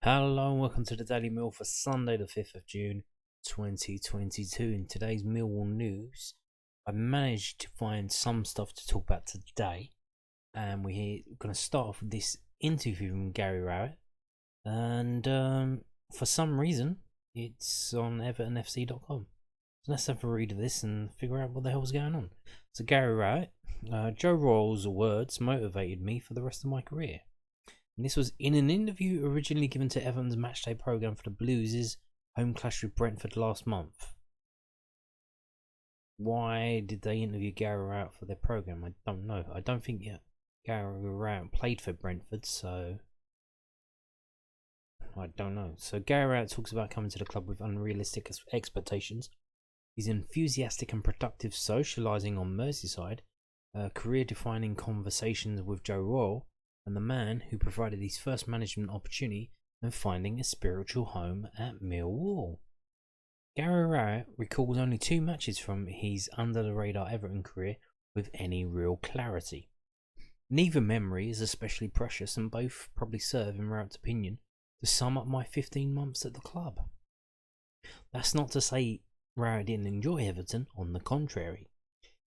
Hello and welcome to the Daily Mill for Sunday the 5th of June 2022. In today's Millwall news, I managed to find some stuff to talk about today, and we're going to start off with this interview from Gary Rowett, and for some reason it's on evertonfc.com. So let's have a read of this and figure out what the hell's going on. So Gary Rowett, Joe Royle's words motivated me for the rest of my career. And this was in an interview originally given to Everton's matchday programme for the Blues' home clash with Brentford last month. Why did they interview Gary Rowett for their programme? I don't know. I don't think Gary Rowett played for Brentford, so I don't know. So Gary Rowett talks about coming to the club with unrealistic expectations. He's enthusiastic and productive, socialising on Merseyside, career-defining conversations with Joe Royle, and the man who provided his first management opportunity and finding a spiritual home at Millwall. Gary Rowett recalls only 2 matches from his under-the-radar Everton career with any real clarity. Neither memory is especially precious, and both probably serve, in Rowett's opinion, to sum up my 15 months at the club. That's not to say Rowett didn't enjoy Everton, on the contrary.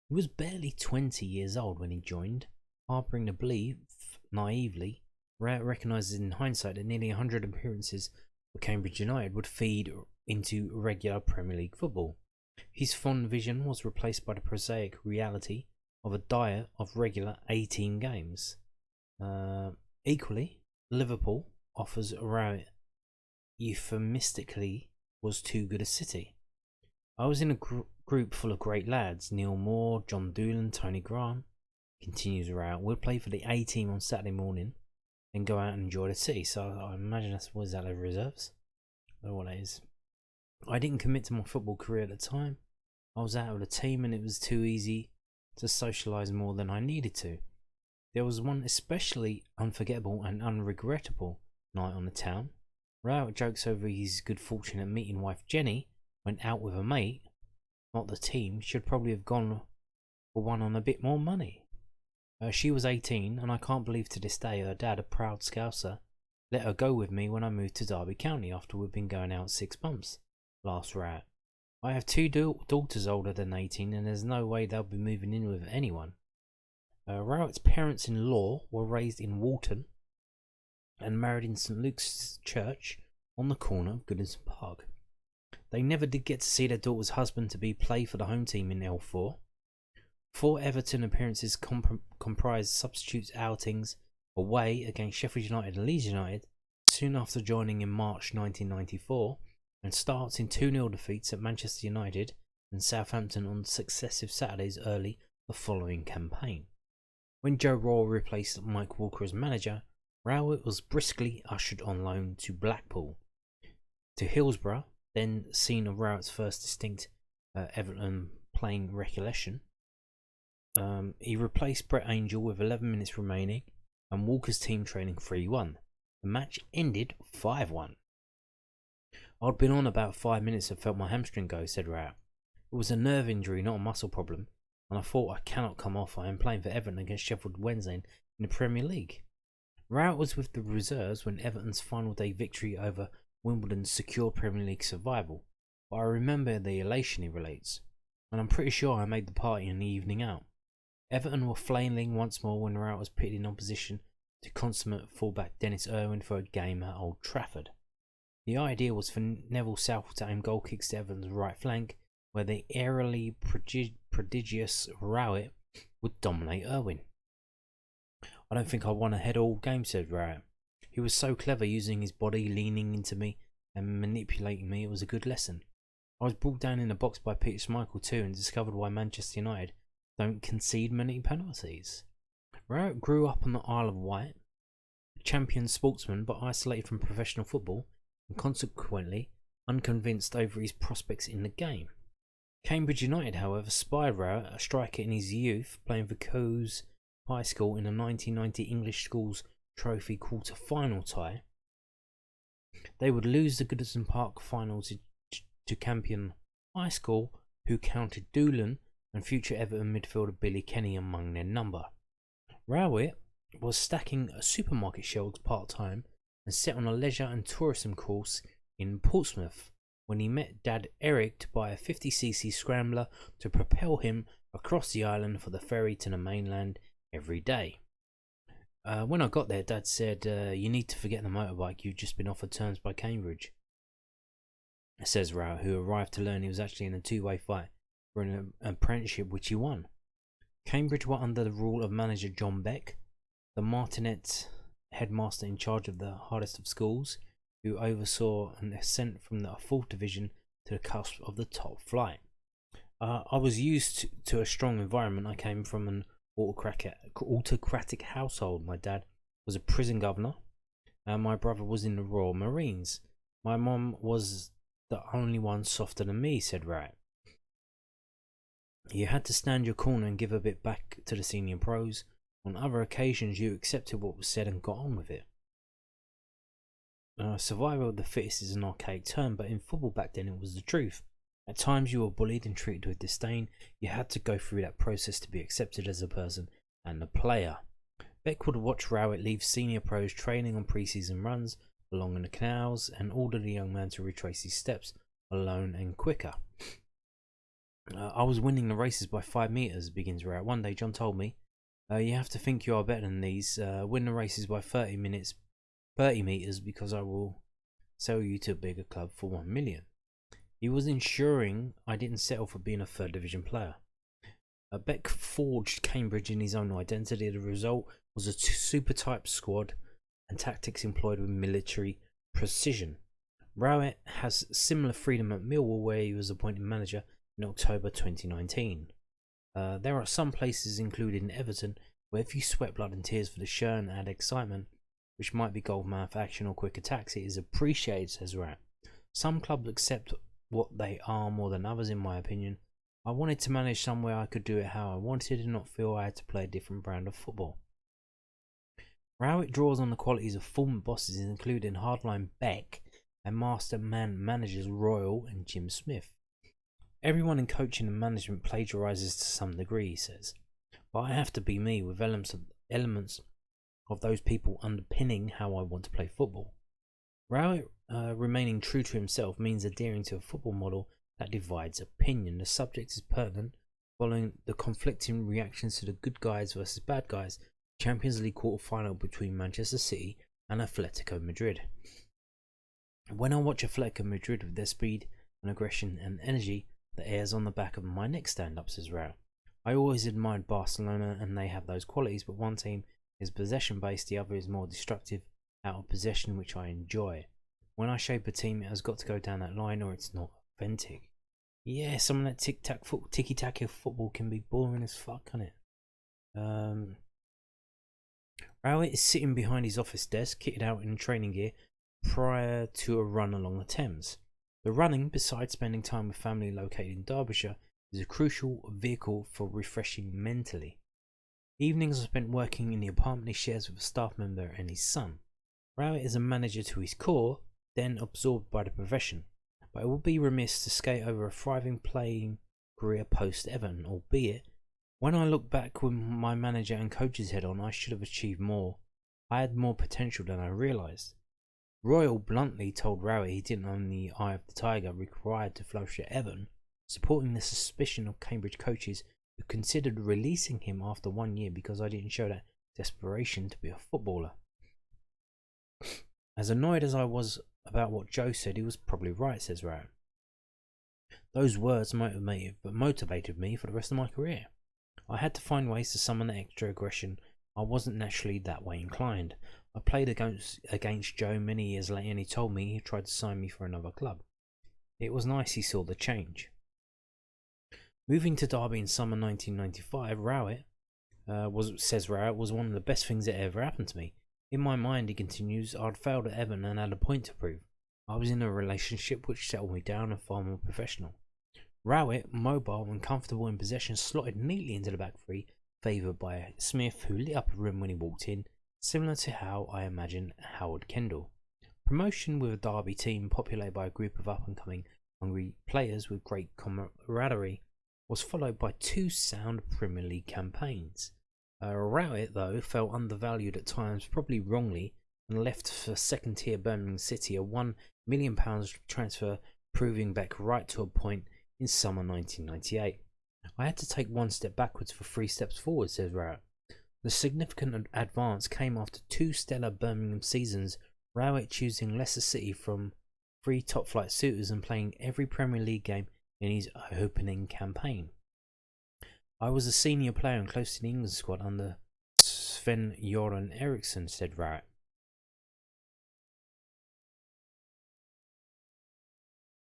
He was barely 20 years old when he joined, harbouring the belief, naively, Rowett recognises in hindsight that nearly 100 appearances for Cambridge United would feed into regular Premier League football. His fond vision was replaced by the prosaic reality of a diet of regular 18 games. Equally, Liverpool offers Rowett euphemistically was too good a city. I was in a group full of great lads: Neil Moore, John Doolan, Tony Grant. Continues Rowett. We'll play for the A team on Saturday morning, then go out and enjoy the city. So I imagine that over reserves. I don't know what that is. I didn't commit to my football career at the time. I was out of the team and it was too easy to socialise more than I needed to. There was one especially unforgettable and unregrettable night on the town. Rowett jokes over his good fortune at meeting wife Jenny, went out with a mate, not the team. Should probably have gone for one on a bit more money. She was 18, and I can't believe to this day her dad, a proud Scouser, let her go with me when I moved to Derby County after we'd been going out 6 months. Laughs Rowett. I have 2 daughters older than 18, and there's no way they'll be moving in with anyone. Rowett's parents-in-law were raised in Walton and married in St Luke's Church on the corner of Goodison Park. They never did get to see their daughter's husband-to-be play for the home team in L4. 4 Everton appearances comprised substitute outings away against Sheffield United and Leeds United soon after joining in March 1994, and starts in 2-0 defeats at Manchester United and Southampton on successive Saturdays early the following campaign. When Joe Royle replaced Mike Walker as manager, Rowett was briskly ushered on loan to Blackpool. To Hillsborough, then scene of Rowett's first distinct Everton playing recollection. He replaced Brett Angel with 11 minutes remaining and Walker's team trailing 3-1. The match ended 5-1. I'd been on about 5 minutes and felt my hamstring go, said Rowett. It was a nerve injury, not a muscle problem, and I thought I cannot come off. I am playing for Everton against Sheffield Wednesday in the Premier League. Rowett was with the reserves when Everton's final day victory over Wimbledon secured Premier League survival, but I remember the elation, he relates, and I'm pretty sure I made the party in the evening out. Everton were flailing once more when Rowett was pitted in opposition to consummate fullback Dennis Irwin for a game at Old Trafford. The idea was for Neville Southall to aim goal kicks to Everton's right flank, where the airily prodigious Rowett would dominate Irwin. I don't think I won a head all game, said Rowett. He was so clever, using his body, leaning into me and manipulating me. It was a good lesson. I was brought down in the box by Peter Schmeichel too, and discovered why Manchester United don't concede many penalties. Rowett grew up on the Isle of Wight, a champion sportsman but isolated from professional football, and consequently unconvinced over his prospects in the game. Cambridge United, however, spied Rowett, a striker in his youth, playing for Coes High School in a 1990 English Schools Trophy quarter-final tie. They would lose the Goodison Park final to Campion High School, who counted Doolan and future Everton midfielder Billy Kenny among their number. Rowett was stacking supermarket shelves part-time and set on a leisure and tourism course in Portsmouth when he met Dad Eric to buy a 50cc scrambler to propel him across the island for the ferry to the mainland every day. When I got there, Dad said, "You need to forget the motorbike, you've just been offered terms by Cambridge," says Rowett, who arrived to learn he was actually in a two-way fight for an apprenticeship which he won. Cambridge were under the rule of manager John Beck, the Martinet headmaster in charge of the hardest of schools, who oversaw an ascent from the 4th division to the cusp of the top flight. I was used to a strong environment. I came from an autocratic household. My dad was a prison governor, and my brother was in the Royal Marines. My mum was the only one softer than me, said Rowett. You had to stand your corner and give a bit back to the senior pros. On other occasions, you accepted what was said and got on with it. Survival of the fittest is an archaic term, but in football back then it was the truth. At times you were bullied and treated with disdain. You had to go through that process to be accepted as a person and a player. Beck would watch Rowett leave senior pros training on pre-season runs along in the canals and order the young man to retrace his steps alone and quicker. I was winning the races by 5 metres, begins Rowett. One day John told me, you have to think you are better than these. Win the races by 30 metres because I will sell you to a bigger club for 1 million. He was ensuring I didn't settle for being a 3rd division player. Beck forged Cambridge in his own identity. The result was a super type squad and tactics employed with military precision. Rowett has similar freedom at Millwall, where he was appointed manager in October 2019. There are some places, including Everton, where if you sweat blood and tears for the shirt and add excitement, which might be goal-mouth action or quick attacks, it is appreciated, says Rowett. Some clubs accept what they are more than others, in my opinion. I wanted to manage somewhere I could do it how I wanted and not feel I had to play a different brand of football. Rowett draws on the qualities of former bosses, including hardline Beck and master managers Royal and Jim Smith. Everyone in coaching and management plagiarises to some degree, he says, but I have to be me with elements of those people underpinning how I want to play football. Rowett remaining true to himself means adhering to a football model that divides opinion. The subject is pertinent following the conflicting reactions to the good guys versus bad guys Champions League quarter-final between Manchester City and Atletico Madrid. When I watch Atletico Madrid with their speed and aggression and energy, the air's on the back of my neck stand-up, says Rowett. I always admired Barcelona and they have those qualities, but one team is possession-based, the other is more destructive, out of possession, which I enjoy. When I shape a team, it has got to go down that line or it's not authentic. Yeah, some of that ticky-tacky football can be boring as fuck, can't it? Rowett is sitting behind his office desk, kitted out in training gear, prior to a run along the Thames. The running, besides spending time with family located in Derbyshire, is a crucial vehicle for refreshing mentally. Evenings are spent working in the apartment he shares with a staff member and his son. Rowett is a manager to his core, then absorbed by the profession, but it would be remiss to skate over a thriving playing career post-Everton, albeit, when I look back with my manager and coach's head on, I should have achieved more. I had more potential than I realised. Royal bluntly told Rowett he didn't own the eye of the tiger required to flourish at Everton, supporting the suspicion of Cambridge coaches who considered releasing him after 1 year because I didn't show that desperation to be a footballer. As annoyed as I was about what Joe said, he was probably right, says Rowett. Those words motivated me for the rest of my career. I had to find ways to summon the extra aggression. I wasn't naturally that way inclined. I played against Joe many years later and he told me he tried to sign me for another club. It was nice he saw the change. Moving to Derby in summer 1995, Rowett was one of the best things that ever happened to me. In my mind, he continues, I'd failed at Everton and had a point to prove. I was in a relationship which settled me down and far more professional. Rowett, mobile and comfortable in possession, slotted neatly into the back three, favoured by Smith, who lit up a room when he walked in, similar to how I imagine Howard Kendall. Promotion with a Derby team populated by a group of up-and-coming hungry players with great camaraderie was followed by 2 sound Premier League campaigns. Rowett, though, felt undervalued at times, probably wrongly, and left for second tier Birmingham City, a £1 million transfer proving back right to a point in summer 1998. I had to take one step backwards for 3 steps forward, says Rowett. The significant advance came after 2 stellar Birmingham seasons, Rowett choosing Leicester City from 3 top-flight suitors and playing every Premier League game in his opening campaign. I was a senior player and close to the England squad under Sven-Göran Eriksson, said Rowett.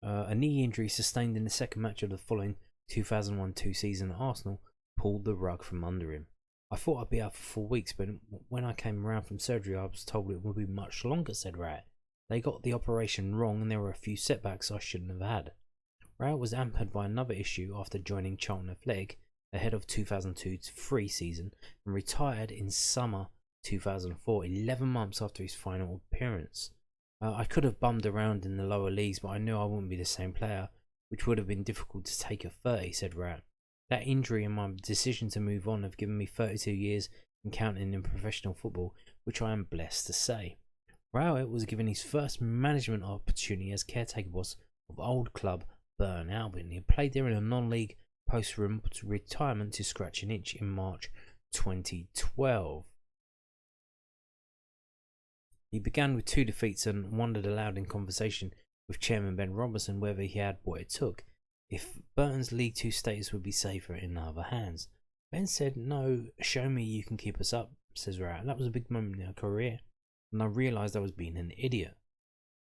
A knee injury sustained in the second match of the following 2001-2 season at Arsenal pulled the rug from under him. I thought I'd be out for 4 weeks, but when I came around from surgery I was told it would be much longer, said Rowett. They got the operation wrong and there were a few setbacks I shouldn't have had. Rowett was hampered by another issue after joining Charlton Athletic ahead of 2002-3 season and retired in summer 2004, 11 months after his final appearance. I could have bummed around in the lower leagues, but I knew I wouldn't be the same player, which would have been difficult to take at 30, said Rowett. That injury and my decision to move on have given me 32 years and counting in professional football, which I am blessed to say. Rowett was given his first management opportunity as caretaker boss of old club Burton Albion. He played there in a non-league post-retirement to scratch an itch in March 2012. He began with 2 defeats and wondered aloud in conversation with Chairman Ben Robertson whether he had what it took, if Burton's League 2 status would be safer in other hands. Ben said, "No, show me you can keep us up," says Rowett. That was a big moment in our career, and I realised I was being an idiot.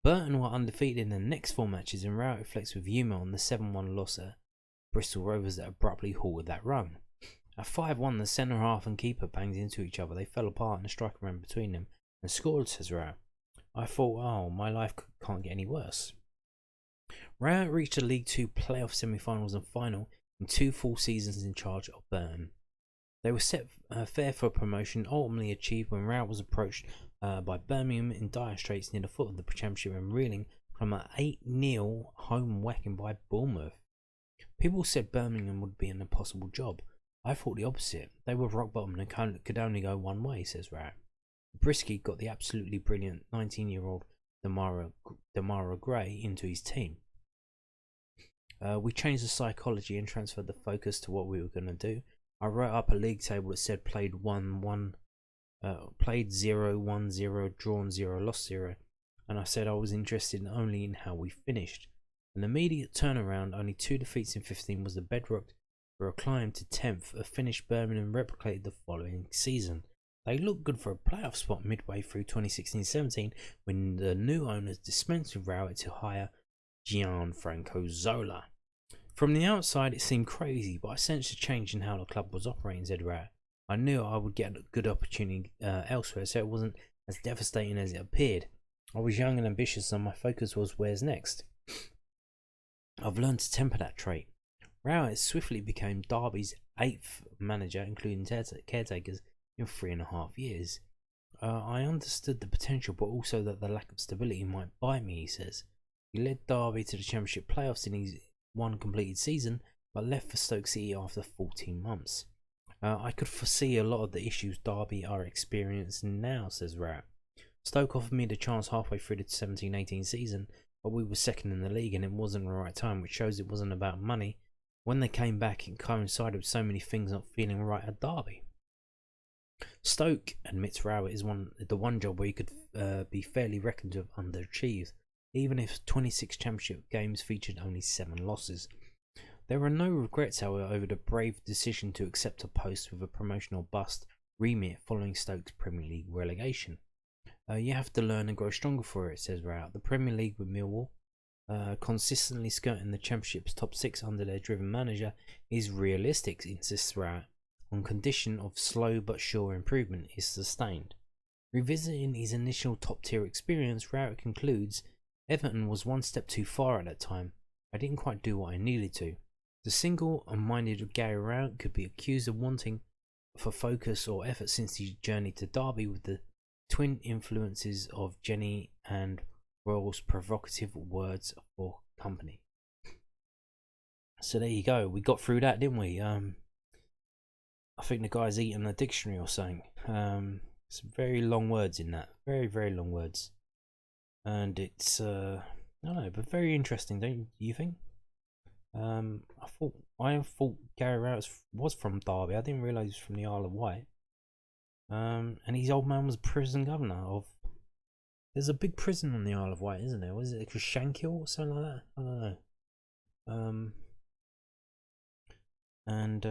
Burton were undefeated in the next 4 matches, and Rowett reflects with humour on the 7-1 loss at Bristol Rovers that abruptly halted that run. At 5-1, the centre half and keeper banged into each other. They fell apart and a striker ran between them and scored, says Rowett. I thought, oh, my life can't get any worse. Rowett reached the League 2 playoff semi-finals and final in 2 full seasons in charge of Burton. They were set fair for promotion, ultimately achieved when Rowett was approached by Birmingham in dire straits near the foot of the Championship and reeling from an 8-0 home whacking by Bournemouth. People said Birmingham would be an impossible job. I thought the opposite. They were rock bottom and could only go one way, says Rowett. Brisky got the absolutely brilliant 19-year-old Damara Gray into his team. We changed the psychology and transferred the focus to what we were going to do. I wrote up a league table that said played 0, 1, 0, drawn 0, lost 0, and I said I was interested only in how we finished. An immediate turnaround, only 2 defeats in 15 was the bedrock for a climb to 10th, a finish Birmingham replicated the following season. They looked good for a playoff spot midway through 2016-17 when the new owners dispensed with Rowett to hire Gianfranco Zola. From the outside it seemed crazy, but I sensed a change in how the club was operating, said Rowett. I knew I would get a good opportunity elsewhere, so it wasn't as devastating as it appeared. I was young and ambitious and my focus was where's next. I've learned to temper that trait. Rowett swiftly became Derby's 8th manager, including caretakers, in 3.5 years. I understood the potential, but also that the lack of stability might bite me, he says. He led Derby to the Championship playoffs in his 1 completed season, but left for Stoke City after 14 months. I could foresee a lot of the issues Derby are experiencing now, says Rowett. Stoke offered me the chance halfway through the 17-18 season, but we were second in the league and it wasn't the right time, which shows it wasn't about money. When they came back, it coincided with so many things not feeling right at Derby. Stoke, admits Rowett, is the one job where you could be fairly reckoned to have underachieved, even if 26 Championship games featured only 7 losses. There were no regrets, however, over the brave decision to accept a post with a promotional bust remit following Stoke's Premier League relegation. You have to learn and grow stronger for it, says Rowett. The Premier League with Millwall, consistently skirting the Championship's top 6 under their driven manager, is realistic, insists Rowett, on condition of slow but sure improvement is sustained. Revisiting his initial top-tier experience, Rowett concludes, Everton was 1 step too far at that time. I didn't quite do what I needed to. The single-minded Gary Rowett could be accused of wanting for focus or effort since his journey to Derby with the twin influences of Jenny and Royal's provocative words for company. So there you go. We got through that, didn't we? I think the guy's eaten a dictionary or something. Some very long words in that. Very, very long words. And it's, I don't know, but very interesting, don't you think? I thought Gary Rowett was from Derby. I didn't realise he was from the Isle of Wight. And his old man was prison governor of. There's a big prison on the Isle of Wight, isn't there? Was it Shankill or something like that? I don't know. And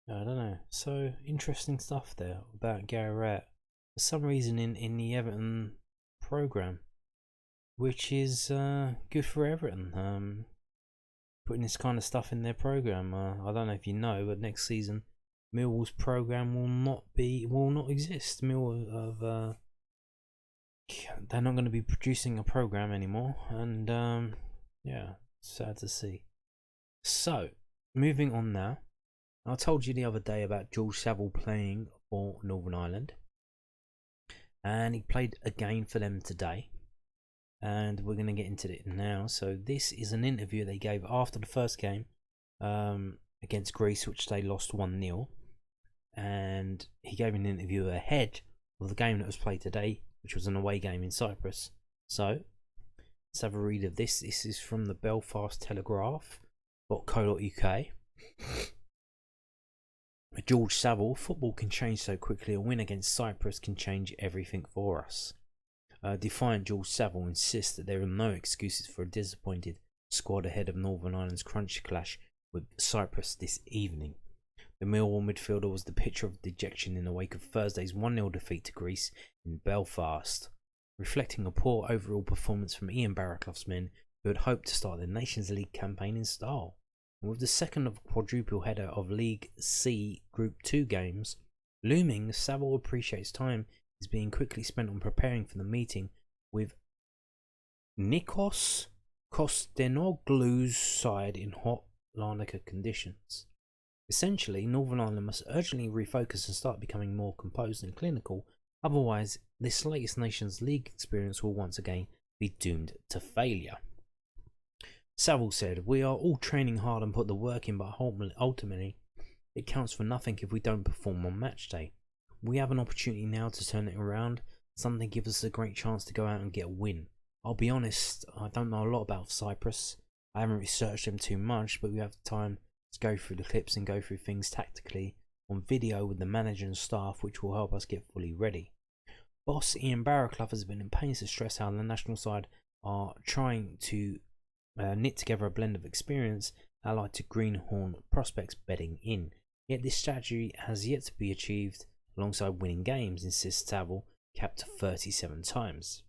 I don't know. So interesting stuff there about Gary Rowett. For some reason, in the Everton program, which is good for Everton. Putting this kind of stuff in their program. I don't know if you know, but next season, Millwall's program will not exist. Millwall they're not going to be producing a program anymore, and yeah, sad to see. So, moving on now. I told you the other day about George Saville playing for Northern Ireland, and he played a game for them today, and we're going to get into it now. So this is an interview they gave after the first game against Greece, which they lost 1-0, and he gave an interview ahead of the game that was played today, which was an away game in Cyprus. So let's have a read of this. This is from the Belfast Telegraph.co.uk. George Saville: football can change so quickly. A win against Cyprus can change everything for us. Defiant George Saville insists that there are no excuses for a disappointed squad ahead of Northern Ireland's crunchy clash with Cyprus this evening. The Millwall midfielder was the picture of dejection in the wake of Thursday's 1-0 defeat to Greece in Belfast, reflecting a poor overall performance from Ian Barraclough's men, who had hoped to start their Nations League campaign in style. And with the second of a quadruple header of League C Group 2 games looming, Saville appreciates time is being quickly spent on preparing for the meeting with Nikos Kostenoglu's side in hot Larnaca conditions. Essentially, Northern Ireland must urgently refocus and start becoming more composed and clinical, otherwise this latest Nations League experience will once again be doomed to failure. Saville said, "We are all training hard and put the work in, but ultimately it counts for nothing if we don't perform on match day. We have an opportunity now to turn it around. Something gives us a great chance to go out and get a win. I'll be honest, I don't know a lot about Cyprus. I haven't researched them too much, but we have time to go through the clips and go through things tactically on video with the manager and staff, which will help us get fully ready." Boss Ian Barraclough has been in pains to stress how the national side are trying to knit together a blend of experience allied to greenhorn prospects bedding in. Yet this strategy has yet to be achieved alongside winning games, insists Saville, capped 37 times.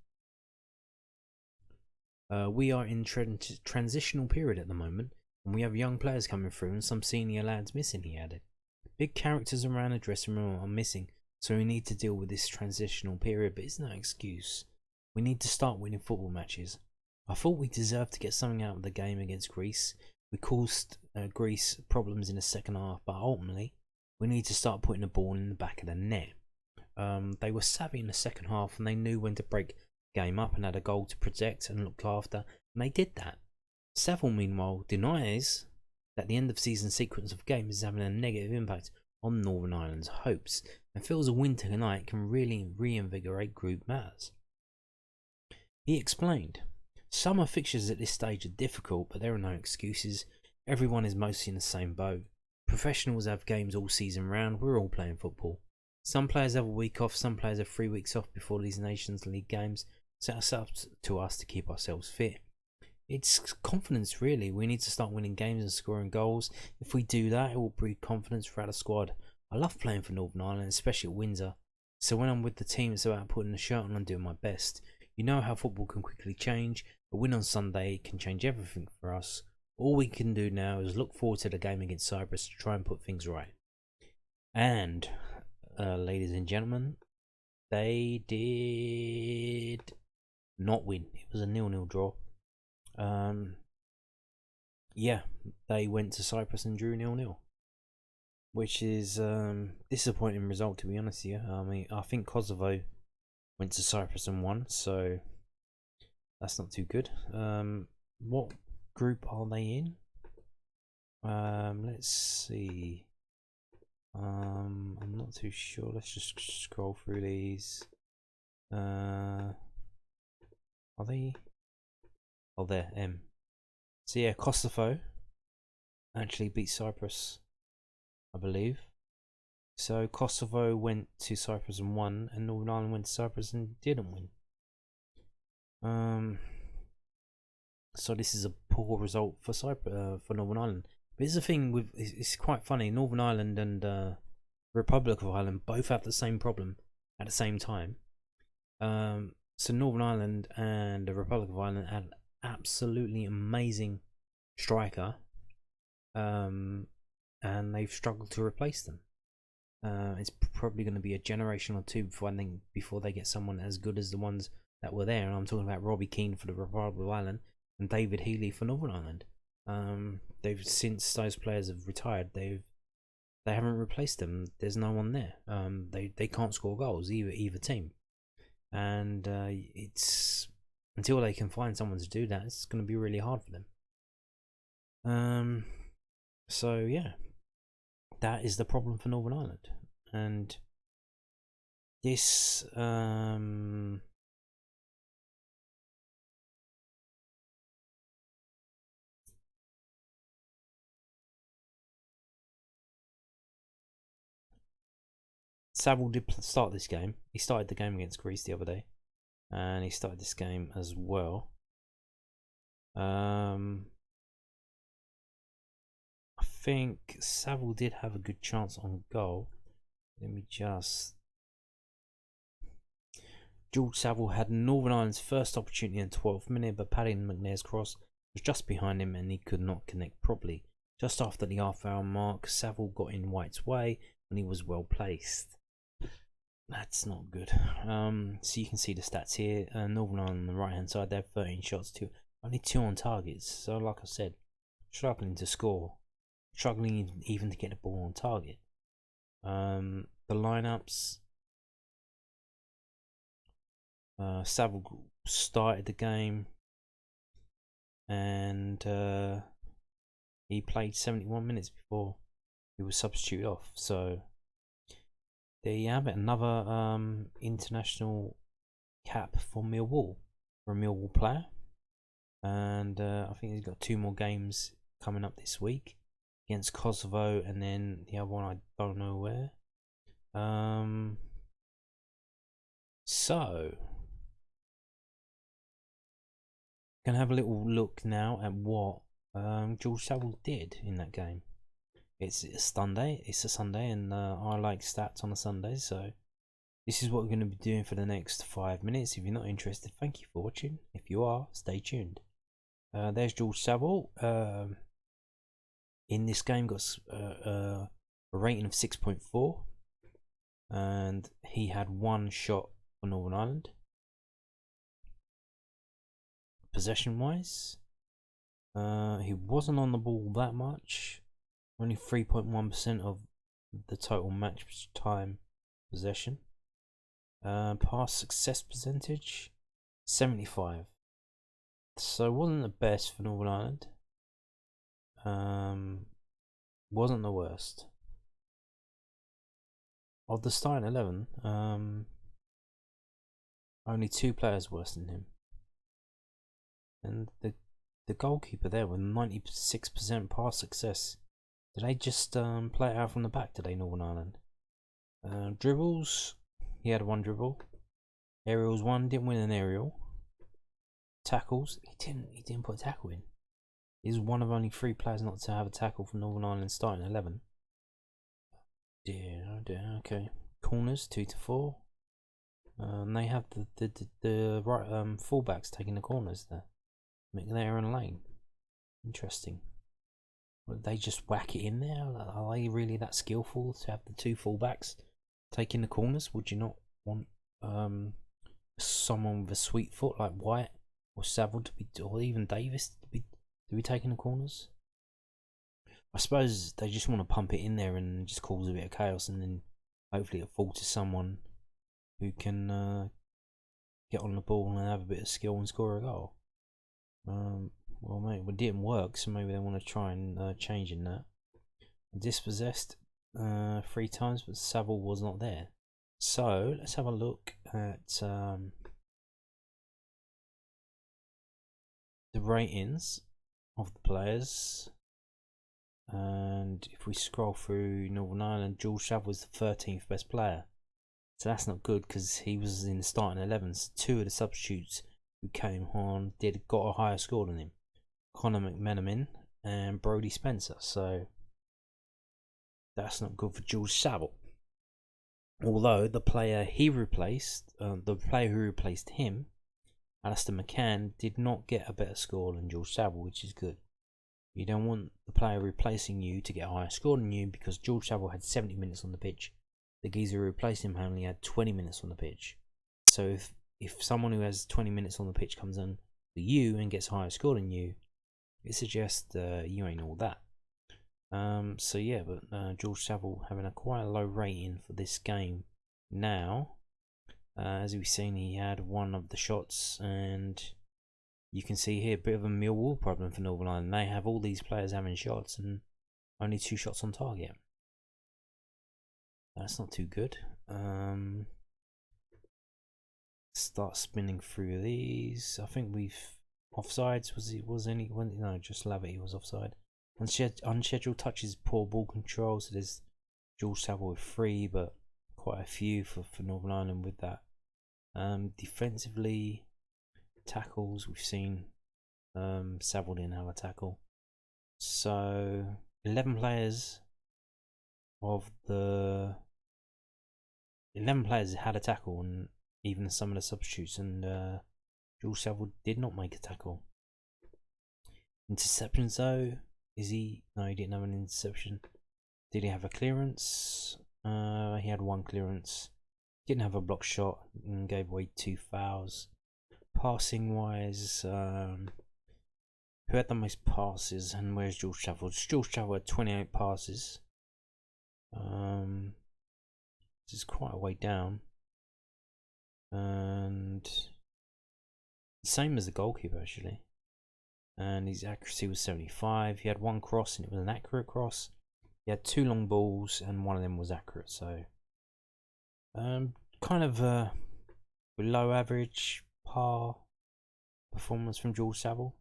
We are in transitional period at the moment, and we have young players coming through and some senior lads missing, he added. Big characters around the dressing room are missing, so we need to deal with this transitional period, but it's no excuse. We need to start winning football matches. I thought we deserved to get something out of the game against Greece. We caused Greece problems in the second half, but ultimately we need to start putting the ball in the back of the net. They were savvy in the second half and they knew when to break the game up and had a goal to protect and look after, and they did that. Saville, meanwhile, denies that the end of season sequence of games is having a negative impact on Northern Ireland's hopes and feels a win tonight can really reinvigorate group matters. He explained, "Summer fixtures at this stage are difficult, but there are no excuses. Everyone is mostly in the same boat. Professionals have games all season round. We're all playing football. Some players have a week off, some players have 3 weeks off before these Nations League games. So it's up to us to keep ourselves fit. It's confidence, really. We need to start winning games and scoring goals. If we do that, it will breed confidence throughout the squad. I love playing for Northern Ireland, especially at Windsor. So when I'm with the team, it's about putting the shirt on and doing my best. You know how football can quickly change. A win on Sunday can change everything for us. All we can do now is look forward to the game against Cyprus to try and put things right." And, ladies and gentlemen, they did not win. It was a 0-0 draw. Yeah, they went to Cyprus and drew 0-0, which is disappointing result, to be honest with you. I mean, I think Kosovo went to Cyprus and won, so that's not too good. What group are they in? Let's see. I'm not too sure. Let's just scroll through these. Are they? Oh, there. M. So yeah, Kosovo actually beat Cyprus, I believe. So Kosovo went to Cyprus and won, and Northern Ireland went to Cyprus and didn't win. So this is a poor result for for Northern Ireland. But here's the thing with it's quite funny. Northern Ireland and Republic of Ireland both have the same problem at the same time. So Northern Ireland and the Republic of Ireland had an absolutely amazing striker, and they've struggled to replace them. It's probably going to be a generation or two before they get someone as good as the ones that were there. And I'm talking about Robbie Keane for the Republic of Ireland and David Healy for Northern Ireland. They've since those players have retired, they haven't replaced them. There's no one there. They can't score goals either team, and it's until they can find someone to do that, it's going to be really hard for them. So yeah, that is the problem for Northern Ireland, and this Saville did start this game. He started the game against Greece the other day, and he started this game as well. I think Saville did have a good chance on goal. Let me just. George Saville had Northern Ireland's first opportunity in the 12th minute, but Paddy McNair's cross was just behind him and he could not connect properly. Just after the half-hour mark, Saville got in White's way and he was well placed. That's not good. So you can see the stats here. Northern Ireland on the right-hand side, they have 13 shots, only 2 on targets. So like I said, struggling to score, struggling even to get the ball on target. The lineups. Saville started the game and he played 71 minutes before he was substituted off. So there you have it, another international cap for Millwall, for a Millwall player. And I think he's got 2 more games coming up this week against Kosovo, and then the other one I don't know where. So gonna have a little look now at what George Saville did in that game. It's a Sunday. And I like stats on a Sunday, so this is what we're going to be doing for the next 5 minutes. If you're not interested, thank you for watching. If you are, stay tuned. There's George Saville. In this game, got a rating of 6.4, and he had 1 shot for Northern Ireland. Possession wise, he wasn't on the ball that much, only 3.1% of the total match time possession. Pass success percentage 75, so wasn't the best for Northern Ireland. Wasn't the worst. Of the starting 11, only 2 players worse than him. And the goalkeeper there with 96% pass success. Did they just play it out from the back today, Northern Ireland? Dribbles, he had 1 dribble. Aerials 1, didn't win an aerial. Tackles, he didn't put a tackle in. He's one of only 3 players not to have a tackle from Northern Ireland starting 11. Dear, oh dear, okay. Corners 2 to 4. They have the right fullbacks taking the corners there. McNair and Lane. Interesting. Would they just whack it in there? Are they really that skillful to have the 2 fullbacks taking the corners? Would you not want someone with a sweet foot like White or Saville to be, or even Davis to be taking the corners? I suppose they just want to pump it in there and just cause a bit of chaos, and then hopefully it falls to someone who can get on the ball and have a bit of skill and score a goal. Well, mate, it didn't work, so maybe they want to try and change in that. Dispossessed, 3 times, but Saville was not there. So let's have a look at the ratings of the players. And if we scroll through Northern Ireland, Jules Saville was the 13th best player. So that's not good because he was in the starting 11. So 2 of the substitutes who came on got a higher score than him. Conor McMenamin and Brodie Spencer. So that's not good for Jules Saville. Although the player he replaced, the player who replaced him, Alistair McCann, did not get a better score than Jules Saville, which is good. You don't want the player replacing you to get a higher score than you, because George Saville had 70 minutes on the pitch. The geezer who replaced him only had 20 minutes on the pitch. So if someone who has 20 minutes on the pitch comes on for you and gets a higher score than you, it suggests you ain't all that. So yeah, but George Saville having a quite low rating for this game now. As we've seen, he had one of the shots, and you can see here a bit of a Millwall problem for Northern Ireland. They have all these players having shots and only 2 shots on target. That's not too good. Start spinning through these. I think we've offsides. No, just Lavity was offside. Unscheduled touches, poor ball control. So there's George Saville with 3, but quite a few for Northern Ireland with that. Defensively, tackles, we've seen Saville didn't have a tackle. So 11 players had a tackle, and even some of the substitutes, and George Saville did not make a tackle. Interceptions though, no, he didn't have an interception. Did he have a clearance? He had 1 clearance. Didn't have a block shot and gave away 2 fouls. Passing wise, who had the most passes, and where's George Saville? George Saville had 28 passes. This is quite a way down, and same as the goalkeeper actually. And his accuracy was 75. He had 1 cross, and it was an accurate cross. He had 2 long balls, and 1 of them was accurate. So, kind of below average par performance from George Saville.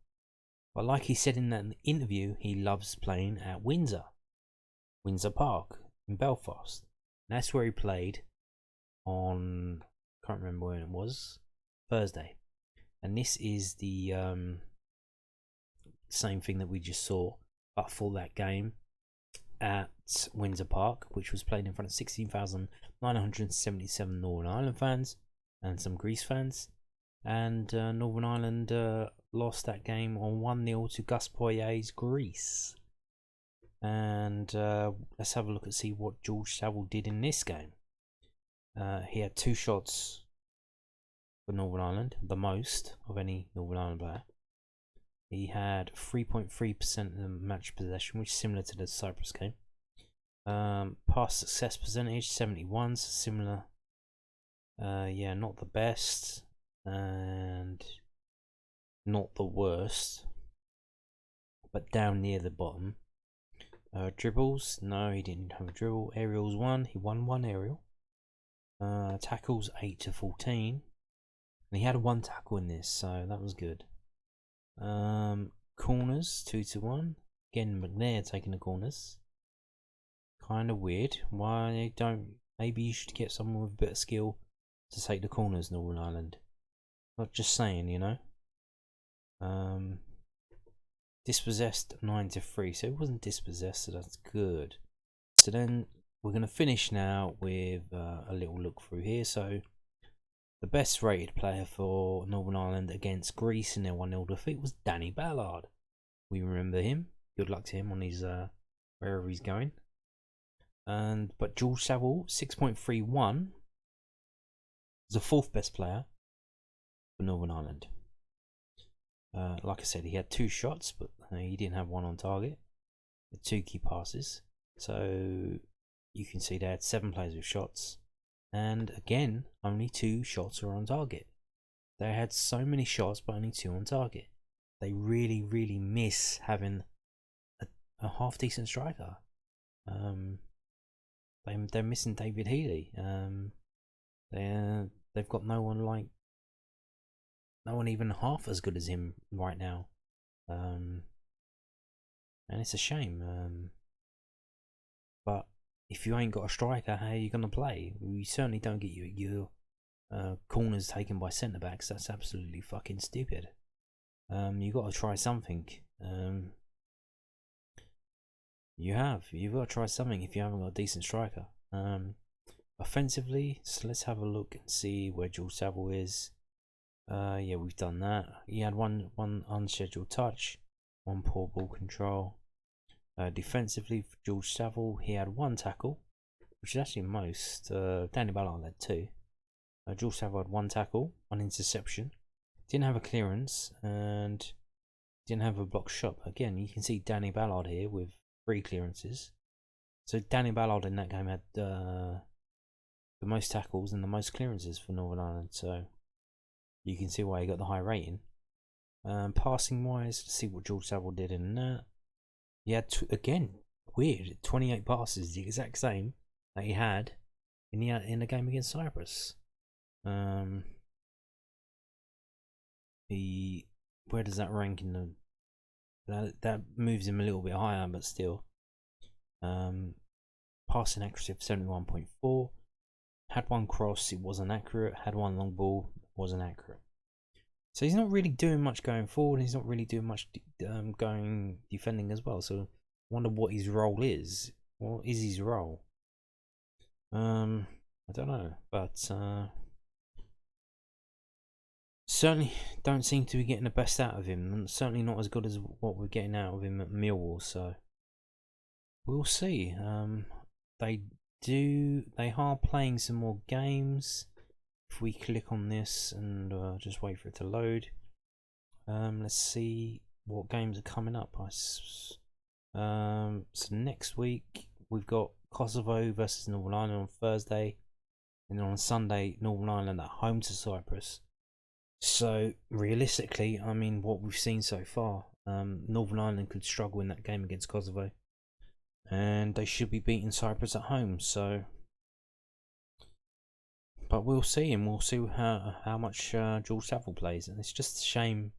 But like he said in that interview, he loves playing at Windsor Park in Belfast. And that's where he played on, can't remember when it was, Thursday. And this is the same thing that we just saw, but for that game at Windsor Park, which was played in front of 16,977 Northern Ireland fans and some Greece fans. And Northern Ireland lost that game on 1-0 to Gus Poyet's Greece. And let's have a look and see what George Saville did in this game. He had 2 shots for Northern Ireland, the most of any Northern Ireland player. He had 3.3% of the match possession, which is similar to the Cyprus game. Pass success percentage 71, so similar. Yeah, not the best and not the worst, but down near the bottom. Dribbles, no, he didn't have a dribble. Aerials 1, he won 1 aerial. Tackles 8 to 14, and he had 1 tackle in this, so that was good. Corners 2 to 1. Again, McNair taking the corners. Kind of weird. Why don't? Maybe you should get someone with a bit of skill to take the corners, Northern Ireland. Not just saying, you know. Dispossessed 9 to 3, so it wasn't dispossessed, so that's good. So then we're going to finish now with a little look through here. So the best rated player for Northern Ireland against Greece in their 1-0 defeat was Danny Ballard. We remember him. Good luck to him on his wherever he's going. But George Saville 6.31 was the 4th best player for Northern Ireland. Like I said, he had 2 shots, but he didn't have 1 on target. He had 2 key passes. So you can see they had 7 players with shots. And again, only 2 shots were on target. They had so many shots, but only 2 on target. They really, really miss having a half-decent striker. they're missing David Healy. They've got no one even half as good as him right now. And it's a shame. But if you ain't got a striker, how are you gonna play? You certainly don't get your corners taken by centre backs. That's absolutely fucking stupid. You got to try something. You've got to try something if you haven't got a decent striker. Offensively, so let's have a look and see where Jules Saville is. Yeah, we've done that. He had one unscheduled touch, one poor ball control. Defensively, for Jules Saville, he had one tackle, which is actually most. Danny Ballard had two. Jules Saville had one tackle, one interception. Didn't have a clearance and didn't have a blocked shot. Again, you can see Danny Ballard here with 3 clearances. So Danny Ballard in that game had the most tackles and the most clearances for Northern Ireland. So you can see why he got the high rating. Passing wise, let's see what George Saville did in that. He had again weird 28 passes, the exact same that he had in the game against Cyprus. Where does that rank in the? That moves him a little bit higher, but still. Passing accuracy of 71.4. Had one cross, it wasn't accurate. Had one long ball, wasn't accurate. So he's not really doing much going forward. He's not really doing much going defending as well. So I wonder what his role is. What is his role? I don't know, but certainly don't seem to be getting the best out of him, and certainly not as good as what we're getting out of him at Millwall. So we'll see. They are playing some more games. If we click on this and just wait for it to load, let's see what games are coming up. So next week we've got Kosovo versus Northern Ireland on Thursday, and then on Sunday Northern Ireland at home to Cyprus. So realistically, I mean, what we've seen so far, Northern Ireland could struggle in that game against Kosovo, and they should be beating Cyprus at home. So, but we'll see, and we'll see how much George Saville plays. And it's just a shame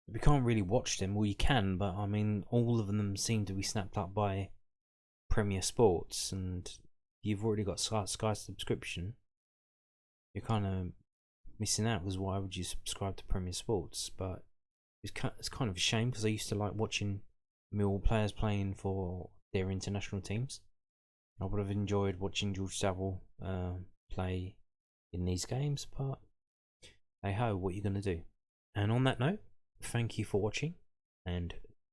we can't really watch them. Well, you can, but I mean, all of them seem to be snapped up by Premier Sports, and you've already got Sky subscription. You're kind of missing out, because why would you subscribe to Premier Sports? But it's kind of a shame, because I used to like watching Millwall players playing for their international teams. I would have enjoyed watching George Saville play in these games, but hey ho, what are you going to do? And on that note, thank you for watching, and